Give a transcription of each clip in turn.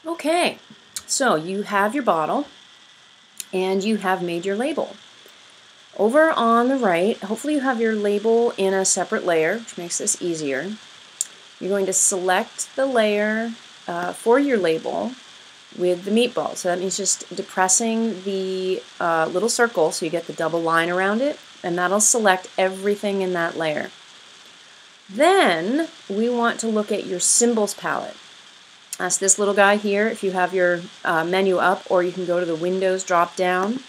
Okay, so you have your bottle and you have made your label. Over on the right, hopefully you have your label in a separate layer, which makes this easier. You're going to select the layer for your label with the meatball. So that means just depressing the little circle so you get the double line around it, and that'll select everything in that layer. Then we want to look at your symbols palette. That's this little guy here if you have your menu up, or you can go to the Windows drop down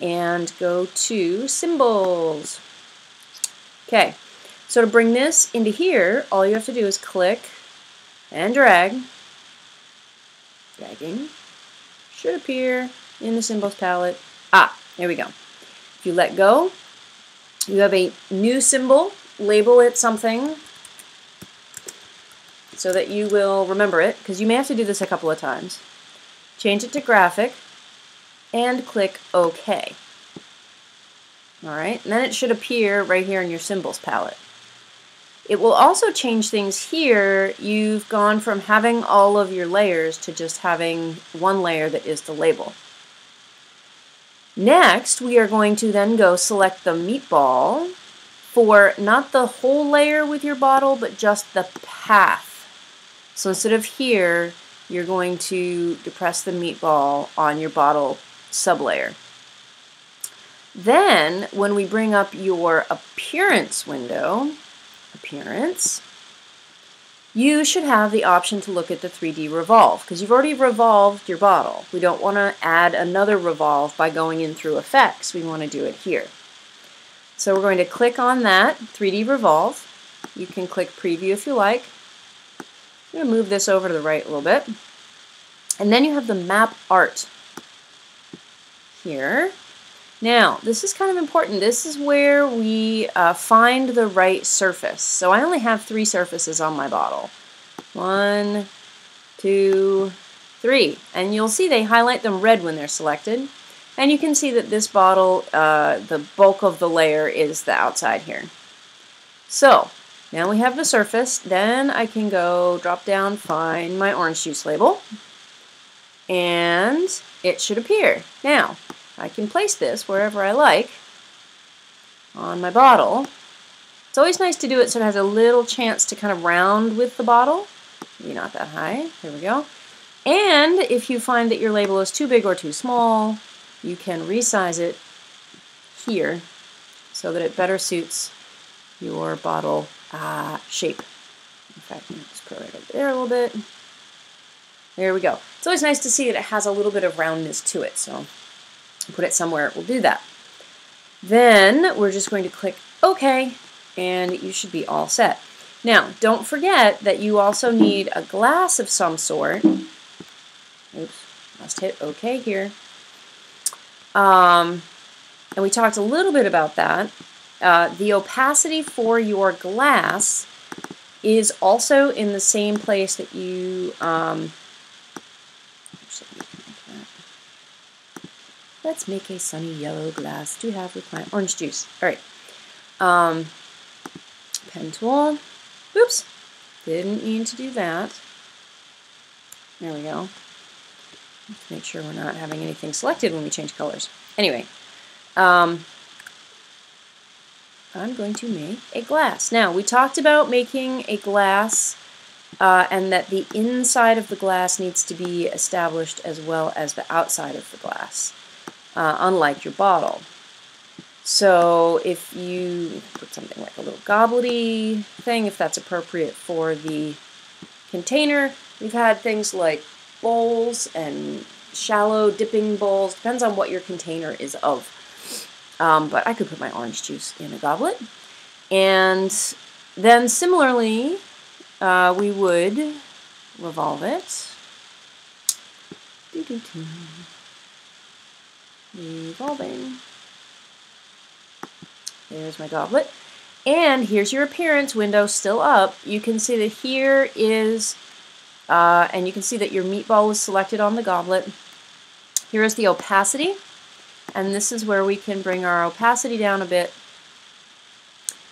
and go to Symbols. Okay, so to bring this into here, all you have to do is click and drag. Dragging should appear in the Symbols palette. Ah, there we go. If you let go, you have a new symbol. Label it something so that you will remember it, because you may have to do this a couple of times. Change it to graphic and click OK. Alright, and then it should appear right here in your symbols palette. It will also change things here. You've gone from having all of your layers to just having one layer that is the label. Next, we are going to then go select the meatball for not the whole layer with your bottle, but just the path. So instead of here, you're going to depress the meatball on your bottle sublayer. Then, when we bring up your appearance window, appearance, you should have the option to look at the 3D revolve, because you've already revolved your bottle. We don't want to add another revolve by going in through effects. We want to do it here. So we're going to click on that 3D revolve. You can click preview if you like. I'm going to move this over to the right a little bit. And then you have the map art here. Now, this is kind of important. This is where we find the right surface. So I only have 3 surfaces on my bottle. 1, 2, 3. And you'll see they highlight them red when they're selected. And you can see that this bottle, the bulk of the layer is the outside here. So, now we have the surface. Then I can go drop down, find my orange juice label. And it should appear. Now, I can place this wherever I like on my bottle. It's always nice to do it so it has a little chance to kind of round with the bottle. Maybe not that high. There we go. And if you find that your label is too big or too small, you can resize it here so that it better suits your bottle shape. In fact, let me just put it right over there a little bit. There we go. It's always nice to see that it has a little bit of roundness to it, so put it somewhere it will do that. Then we're just going to click OK, and you should be all set. Now, don't forget that you also need a glass of some sort. Oops, must hit OK here. And we talked a little bit about that. The opacity for your glass is also in the same place that you let's make a sunny yellow glass to have with my orange juice. Alright. Pen tool. Oops. Didn't mean to do that. There we go. Let's make sure we're not having anything selected when we change colors. Anyway. I'm going to make a glass. Now, we talked about making a glass and that the inside of the glass needs to be established as well as the outside of the glass. Unlike your bottle. So if you put something like a little gobblety thing, if that's appropriate for the container, we've had things like bowls and shallow dipping bowls, depends on what your container is of. But I could put my orange juice in a goblet. And then similarly, we would revolve it. Revolving. There's my goblet. And here's your appearance window still up. You can see that here is, and you can see that your meatball was selected on the goblet. Here is the opacity. And this is where we can bring our opacity down a bit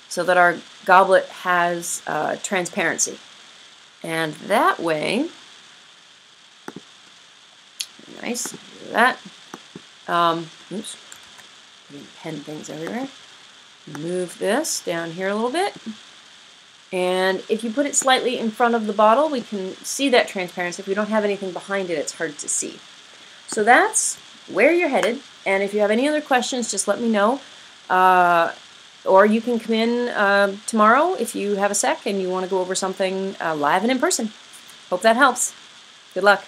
so that our goblet has transparency. And that way, Nice. Do that. Oops. Putting pen things everywhere. Move this down here a little bit. And if you put it slightly in front of the bottle, we can see that transparency. If we don't have anything behind it, it's hard to see. So that's where you're headed. And if you have any other questions, just let me know. Or you can come in tomorrow if you have a sec and you want to go over something live and in person. Hope that helps. Good luck.